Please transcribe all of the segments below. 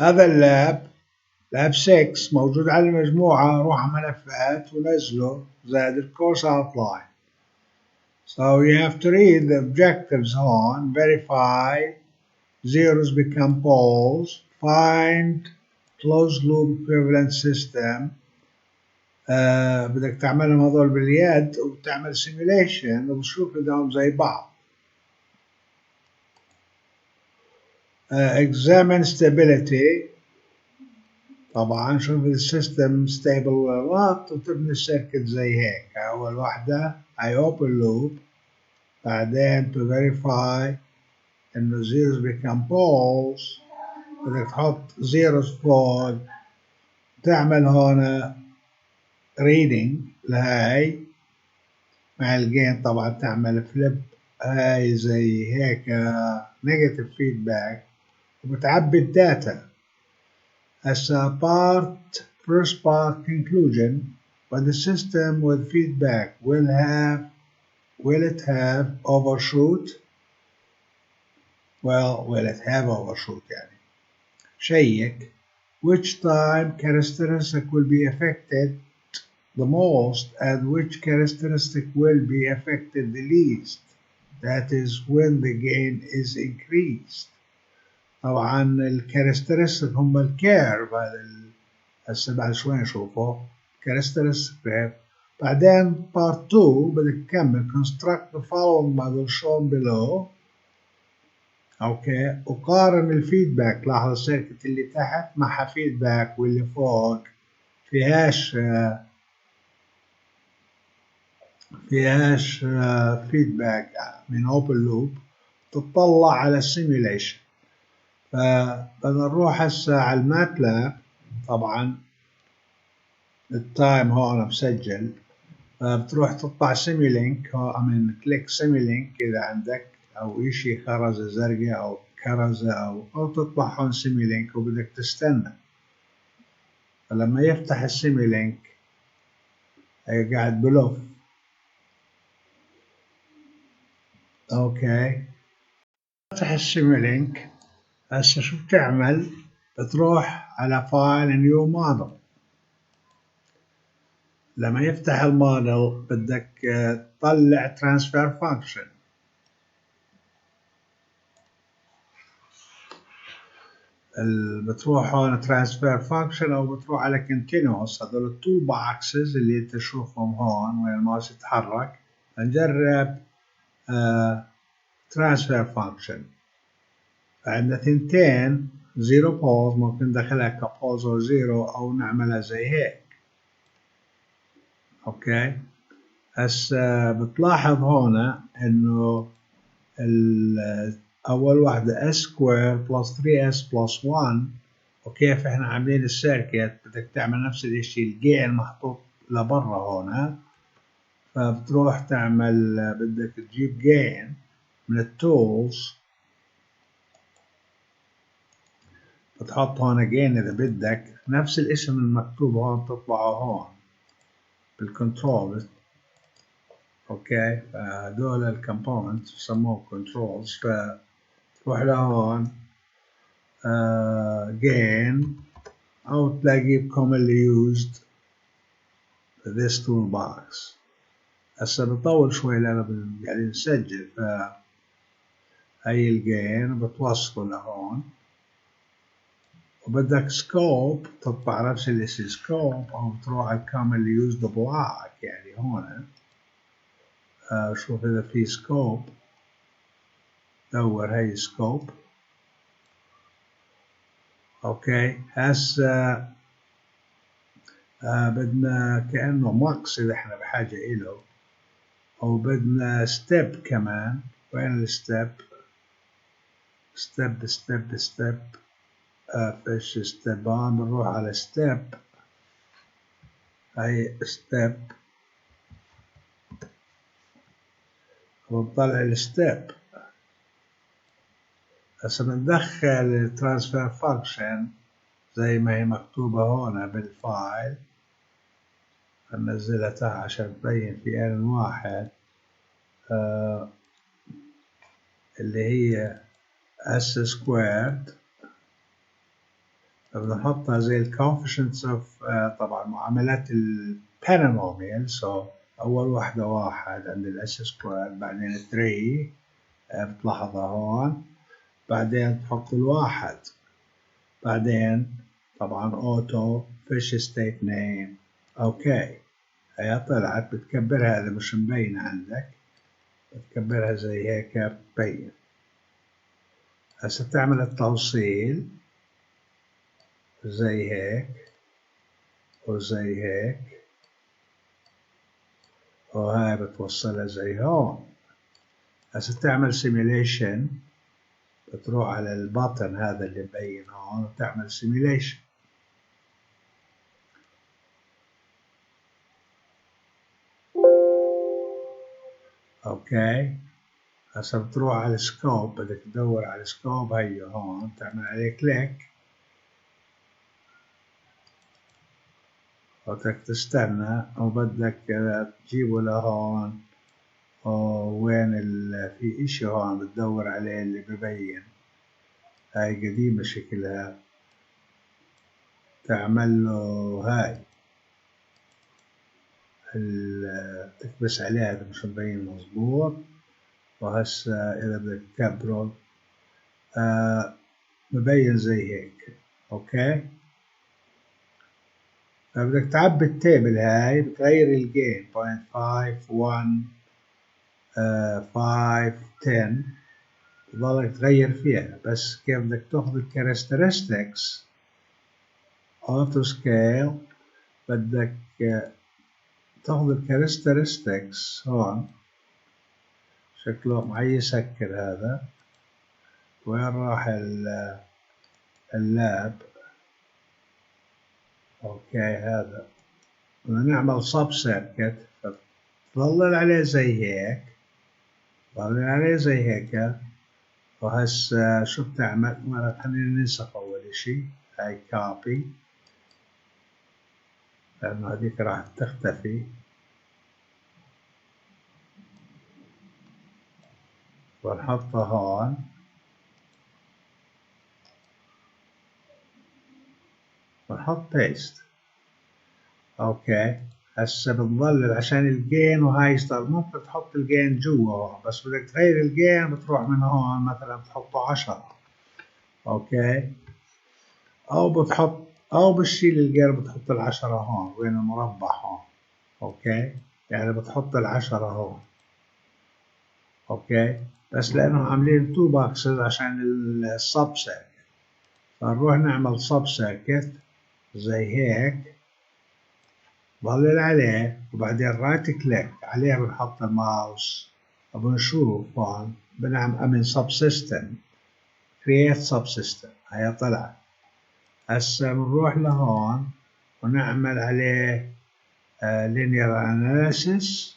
هذا لاب 6 موجود على المجموعة. روح على ملفات ونزله زائد الكورس outline. So you have to read the objectives on verify zeros become poles, find closed loop equivalent system. بدك تعملهم هذول باليد وتعمل simulation وبتشوف بدهم زي بعض. examine stability. طبعا شوف السيستم ستيبل ولا لا وتبني السيركت زي هيك. أول واحدة I open loop، بعدين to verify إنه zeros become poles بدك تحط zeros فوق، تعمل هون reading لهاي مع الجين. طبعا تعمل فليب هاي زي هيك negative feedback وبتعبي الداتا. As a first part conclusion, when the system with feedback will it have overshoot? Well, will it have overshoot يعني شيك. Which time characteristic will be affected the most and which characteristic will be affected the least? That is when the gain is increased. طبعا الكاركترستيك هم الكيرف. هسه بعد شوي نشوفه characteristic. بعدين part 2 بدك تكمل construct the following model shown below. اوكي، وقارن الفيدباك. لاحظ السيركت اللي تحت معها فيدباك واللي فوق فيهاش فيدباك من اوبن لوب. تطلع على السيميوليشن. فبدنا نروح هسه على الماتلاب. طبعا التايم هون مسجل. بتروح تطبع سيميلينك. كليك سيميلينك اذا عندك او اشي خرزة زرقاء او كرزة او تطبع هون سيميلينك وبدك تستنى. فلما يفتح السيميلينك هي قاعد بلوف. اوكي، فتح السيميلينك. هسه شو بتعمل؟ بتروح على فايل نيو موديل. لما يفتح الموديل بدك تطلع ترانسفير فانكشن. بتروح هون ترانسفير فانكشن او بتروح على كونتينوس. هذول التو بوكسز اللي انت تشوفهم هون وين الماوس يتحرك. نجرب ترانسفير فانكشن. عندنا ثنتين زيرو بولز، ممكن ندخلها كبولز او زيرو او نعملها زي هيك. اوكي، هسه بتلاحظ هون انه اول واحدة s square plus 3s plus 1. وكيف احنا عاملين السيركت بدك تعمل نفس الاشي. الجين محطوط لبرا هون. فبتروح تعمل بدك تجيب جين من التولز. بتحط هون جين اذا بدك نفس الاسم المكتوب هون تطبعه هون بالكنترول. اوكي، فهدول الكومبوننتس بسموهم كنترولز. فتروح لهون gain أو تلاقيه commonly used this toolbox. هسه بطول شوي لأنه قاعدين نسجل. فهي الجين بتوصله لهون وبدك سكوب تطبع نفس الاسم سكوب أو بتروح على commonly used block يعني هون. شوف إذا في سكوب. دور هي سكوب. اوكي، هسه بدنا كأنه ماكس إذا احنا بحاجة إله، أو بدنا ستيب كمان. وين الستيب؟ ستيب ستيب ستيب. فيش ستيب؟ بنروح على ستيب. هاي ستيب ونطلع الستيب. هسه بندخل الترانسفير فانكشن زي ما هي مكتوبة هون بالفايل. هنزلها تحت عشان تبين في آن واحد. اللي هي s squared بنحطها زي الكوفيشنتس اوف طبعا معاملات البانوميال. سو أول واحدة واحد عند الاس سكوير، بعدين 3 بتلاحظها هون، بعدين تحط الواحد، بعدين طبعا اوتو فيش ستيت نيم. اوكي، هي طلعت. بتكبرها إذا مش مبين عندك، بتكبرها زي هيك بتبين. هسه تعمل التوصيل زي هيك وزي هيك، وهاي بتوصلها زي هون. هسه تعمل سيميليشن، بتروح على البطن هذا اللي مبين هون وتعمل سيميليشن. اوكي، هسه بتروح على السكوب، بدك تدور على السكوب، هي هون تعمل عليه كليك، بدك تستنى وبدك تجيبه لهون. وين في اشي هون بتدور عليه اللي ببين، هاي قديمة شكلها، تعمل له هاي تكبس عليها إذا مش مبين مظبوط. وهسه إذا بدك تكبره مبين زي هيك. أوكي، فبدك تعبي التيبل هاي، بتغير الجين 0.5 1 5 10، بضلك تغير فيها. بس كيف بدك تاخذ الكاركترستكس اوتو سكيل، بدك تاخذ الكاركترستكس هون. شكله معي يسكر هذا، وين راح اللاب؟ اوكي، هذا بدنا نعمل سب سيركت، فتظلل عليه زي هيك، ظلل عليه زي هيك. وهسه شو بتعمل؟ خلينا ننسخ اول اشي، هاي كوبي لانه هذيك راح تختفي، ونحطها هون، ونحط بيست. اوكي، هسه بتظلل عشان الجين وهاي يشتغل. ممكن تحط الجين جوا هون، بس بدك تغير الجين بتروح من هون مثلا بتحطه 10. اوكي، او بتشيل الجين بتحط ال10 هون وين المربع هون. اوكي، يعني بتحط ال10 هون. اوكي، بس لانه عاملين 2 باكسز عشان السب سيركت، فنروح نعمل سب سيركت زي هيك، ضلل عليه، وبعدين رايت كليك عليه، بنحط الماوس وبنشوف هون بنعمل امن سب سيستم، كرييت سب سيستم. هي طلعت. هسه بنروح لهون ونعمل عليه linear analysis،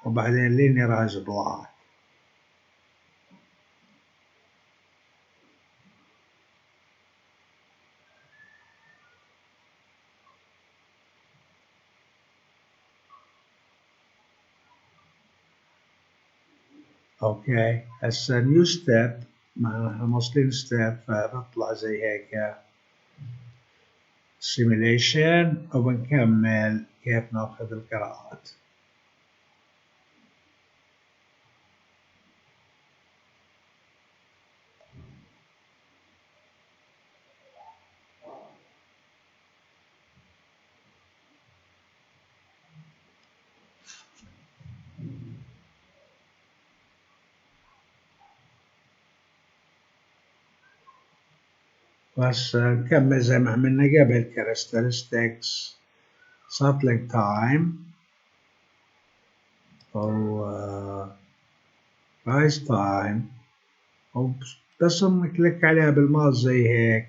وبعدين linear algebra. اوكي، هسه نيو ستيب، معناها موصلين ستيب، فبطلع زي هيك سيميليشن، وبنكمل كيف ناخذ القراءات. بس نكمل زي ما عملنا قبل، characteristics settling time أو rise time، أو بس نكليك عليها بالماوس زي هيك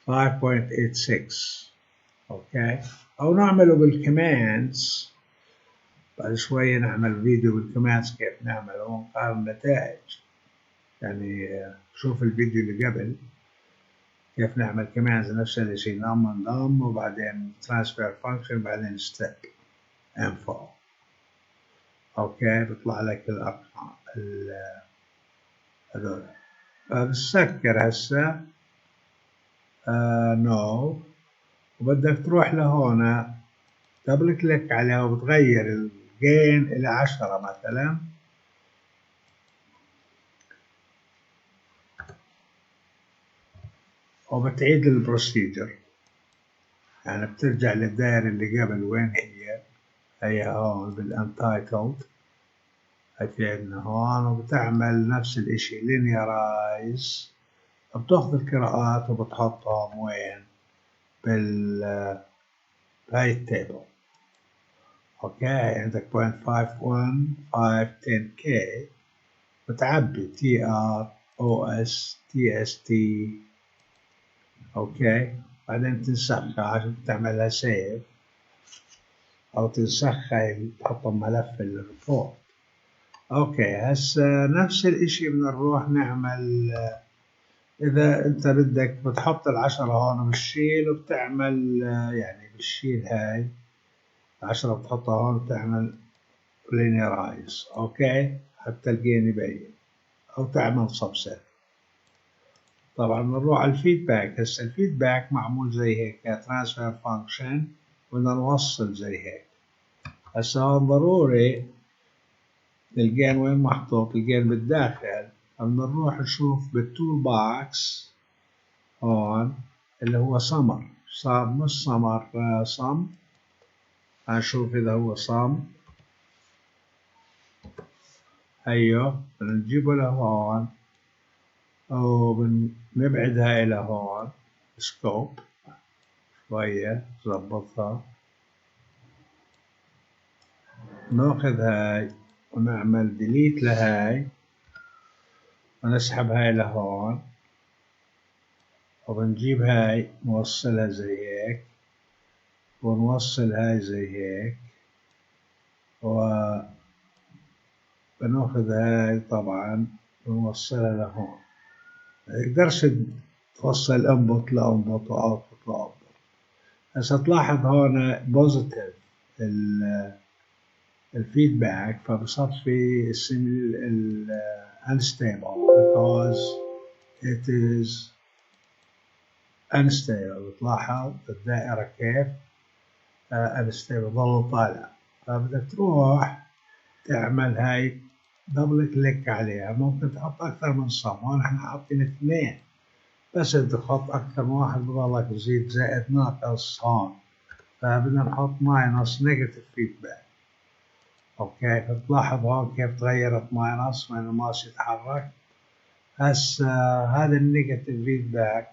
5.86. أوكي، أو نعمله بالكماندز. بعد شوية نعمل فيديو بالكماندز كيف نعمله ونقارن النتائج. يعني شوف الفيديو اللي قبل كيف نعمل كماندز نفس الشيء، نم وبعدين ترانسفير فانكشن بعدين ستيب انفو. اوكي، بيطلع لك الارقام هذول. بسكر هسه نو. وبدك تروح لهون دبل كليك عليها وبتغير الجين إلى 10 مثلا، وبتعيد البروسيجر. يعني بترجع للدائرة اللي قبل وين هي هون بالانتايتلد، هي في عندنا هون، وبتعمل نفس الاشي linearize، بتاخذ القراءات وبتحطهم وين بهاي التيبل. اوكي، عندك 0.51510K، بتعبي TROSTST. اوكي، بعدين تنسخها عشان تعملها سيف، او تنسخها تحطها بملف الريبورت. اوكي، هسه نفس الاشي بنروح نعمل، اذا انت بدك بتحط ال10 هون بالشيل وبتعمل يعني بالشيل هاي 10 بتحطها هون وبتعمل linearize. اوكي، حتى الجين يبين، او تعمل subset. طبعا بنروح على الفيدباك. هسه الفيدباك معمول زي هيك transfer function، بدنا نوصل زي هيك. هسه هون ضروري الجين وين محطوط، الجين بالداخل. بدنا نروح نشوف بالتول باكس هون اللي هو سمر، صار مش سمر، صم. هنشوف إذا هو صم. أيوه، بنجيبه لهون وبنبعد هاي لهون سكوب شوية، نظبطها، ناخذ هاي ونعمل ديليت لهاي ونسحب هاي لهون، وبنجيب هاي نوصلها زي هيك، ونوصل هاي زي هيك، وبناخذ هاي طبعا ونوصلها لهون. متقدرش توصل انبوت لانبوت واوتبوت لانبوت. هسه تلاحظ هون بوزيتيف الفيدباك، فبصفي unstable because it is unstable. بتلاحظ الدائرة كيف unstable ظل طالع. فبدك تروح تعمل هاي دبل كليك عليها. ممكن تحط أكثر من صم، هون احنا حاطين 2، بس انت تحط أكثر من واحد بضلك يزيد زائد ناقص هون، فبدنا نحط ماينس نيجاتيف فيدباك. اوكي، فتلاحظ هون كيف تغيرت ماينس وين الماوس يتحرك. هسه هذا النيجاتيف فيدباك.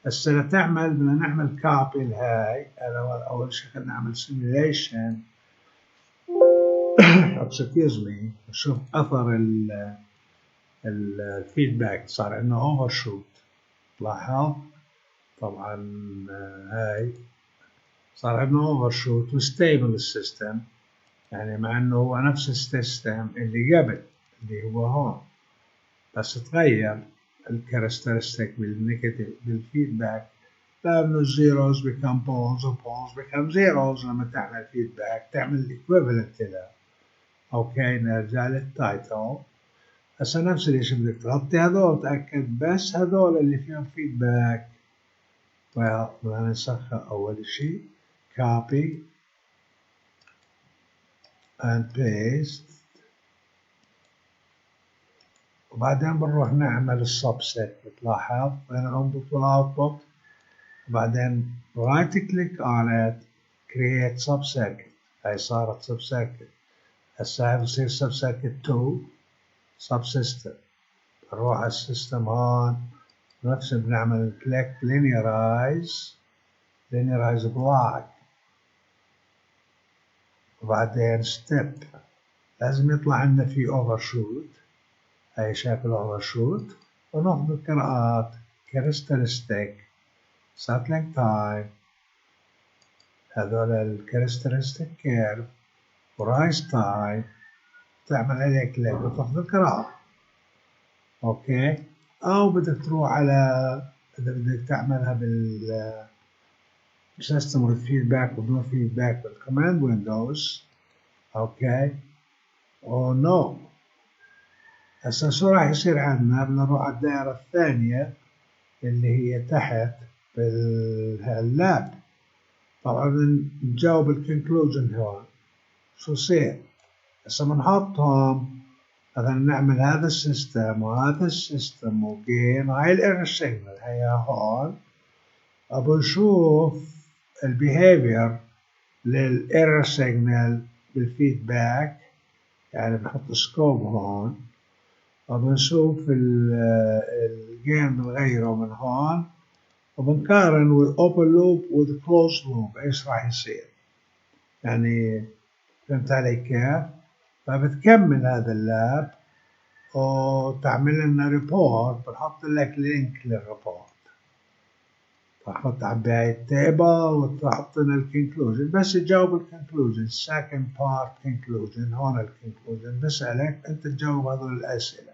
هسه لتعمل بدنا نعمل كوبي لهاي. أول شيء خلينا نعمل سيميليشن excuse me، نشوف أثر الفيدباك. صار عندنا اوفر شوت، لاحظ طبعا هاي صار عندنا اوفر شوت وستيبل السيستم، يعني مع انه هو نفس السيستم اللي قبل اللي هو هون، بس تغير الكاركترستيك بالنيجاتيف بالفيدباك، لأنه الزيروز become بولز وبولز become زيروز. لما تعمل فيدباك تعمل الايكويفالنت له. اوكي، نرجع للتايتل. هسه نفس الشيء بدك تغطي هذول، تأكد بس هذول اللي فيهم فيدباك. بدنا نسخها أول شيء copy and paste، وبعدين بنروح نعمل السبسيت. بتلاحظ بين الانبوت والاوتبوت، وبعدين right click on it create subcircuit. هاي صارت subcircuit. هسه هاي بصير subcircuit 2 subsystem. بنروح على السيستم هون، نفس بنعمل click linearize block، وبعدين step. لازم يطلع عندنا في overshoot. هاي شايف الاوفرشوت، وناخذ القراءات characteristic settling time، هذول الكاركترستيك كيرف ورايز تايم. تعمل عليه كليك وتاخذ القراءة. اوكي، او بدك تروح على اذا بدك تعملها بالسيستم with feedback وبدون فيدباك بالكوماند ويندوز. اوكي، او نو. هسه شو راح يصير عندنا؟ بدنا نروح على الدائرة الثانية اللي هي تحت باللاب. طبعا نجاوب الكونكلوجن هون شو يصير. هسه بنحطهم مثلا نعمل هذا السيستم وهذا السيستم وجين هاي الايرور سيجنال هي هون. بنشوف البيهيفير للايرور سيجنال بالفيدباك، يعني بنحط سكوب هون وبنشوف الجين بنغيره من هون وبنقارن with open loop with closed loop ايش راح يصير. يعني فهمت علي كيف؟ فبتكمل هذا اللاب وتعمل لنا ريبورت، بنحط لك لينك للريبورت، تحط تعبي التيبل وتحط لنا الكونكلوجن. بس تجاوب الكونكلوجن second part conclusion هون الكونكلوجن بسألك انت تجاوب هذول الأسئلة.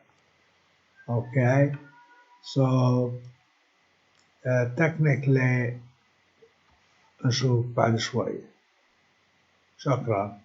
اوكي so technically نشوف بعد شوي. شكرا.